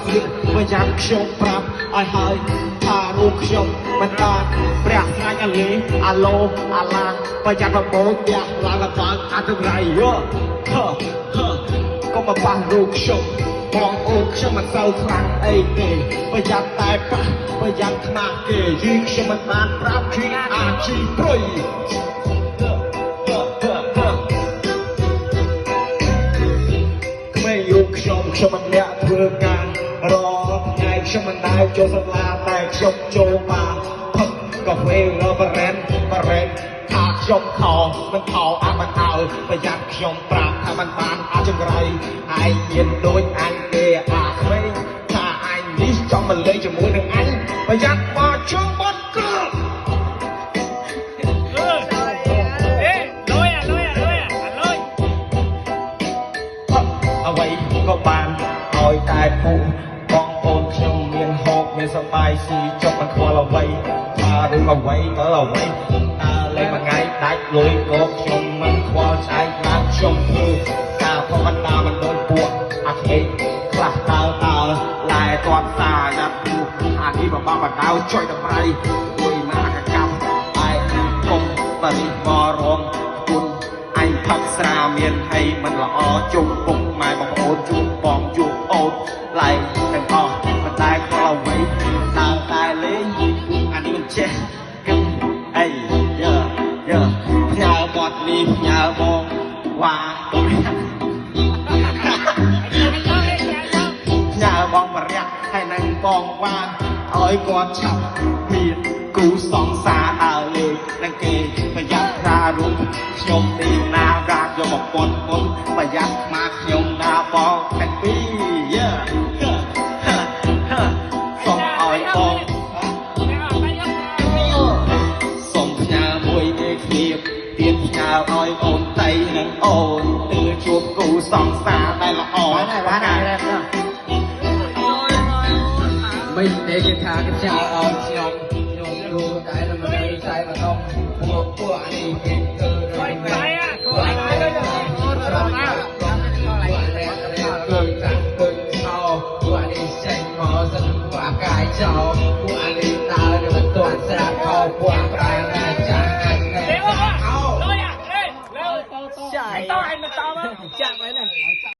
ទៀតប្រយ័ត្នខ្ញុំប្រាប់ឲ្យហើយថារូបខ្ញុំមិនបានព្រះស្រាញ់អាលីអាឡូអាឡាប្រយ័ត្នបបោផ្ទះឡើងឡើងអត់ទៅไรយោកុំមកប៉ះរូបខ្ញុំបងអូនខ្ញុំមិនសូវខ្លាំងអីទេប្រយ័ត្នតែប៉ះប្រយ័ត្នខ្មាស់គេយីខ្ញុំមិនបានប្រាប់ជីអាជីព្រុយក្មេងរូបខ្ញុំមិនអ្នកធ្វើការរថ្ងៃខ្ញុំមិនដែលចូលសាលាតែខ្ញុំចូលបានផឹកកាហ្វេរបរ៉ែនថាខ្ញុំខោមិនខោអាមិនឲ្យប្រយ័ត្នខ្ញុំប្រាប់ថាมันបានអាចចង្រៃឯងមានដូចអញទេអាក្មេងថាអញនេះចង់មកលេងជាមួយនឹងអញប្រយ័ត្នមកជុំបាត់ក្រលអ្វីក៏បានឲ្យតែពុកបងប្អូនខ្ញុំមានហូបមានសប្បាយស៊ីចុកមិនខ្វល់អ្វីថារឿងអ្វីទៅអ្វីលេងមួយថ្ងៃដាច់លុយក៏ខ្ញុំមិនខ្វល់ឆែកឡើងខ្ញុំធ្វើការធម្មតាមិនដូចពួកអាខេតខ្លះតើឡែទាត់សាណាប់ទូអានេះបបបដៅចុយតម្រៃមួយមកកកម្មឯកុំបរិបរងគុណអញផឹកស្រាមានហើយមិនល្អជុំពុកម៉ែបងប្អូនជួបបងជួបអូនឡែទាំងអស់មិនដែលខ្វល់អ្វីតែលេងអានេះមិនចេះគឹមអីផ្ញើបត់នេះផ្ញើបងវ៉ាផ្ញើបងបរិយហើយនឹងបងវ៉ាឲ្យគាត់ឆាប់មានគូសង្សារដើរលេងនឹងគេប្រយ័ត្នថារូបខ្ញុំទីណារាយកមកប៉ុនប្រយ័ត្នខ្មាស់ខ្ញុំណាបងទាំងពីរសូមឲ្យបងសូមផ្ញើមួយនេះគ្នាទៀតផ្ញើឲ្យអូនតៃនិងអូនទៅជួបគូសង្សារដែលល្អមិនទេគេថាគេចោលឲ្យខ្ញុំយូរតែមិនได้ใจมาต้องพวกอันนี้គេគឺមិនតែពួកអីទៅអូនរត់ណាគឺចាក់គឺខោពួកអីចេញមកសិនពួកអាកាយចោលពួកអីតើមិនទាន់ស្រាប់ខោពួកប្រែណាចាស់អញទៅអោលុយអាលេលើចាស់តោះឯងមិនតោះចាស់ហើយណា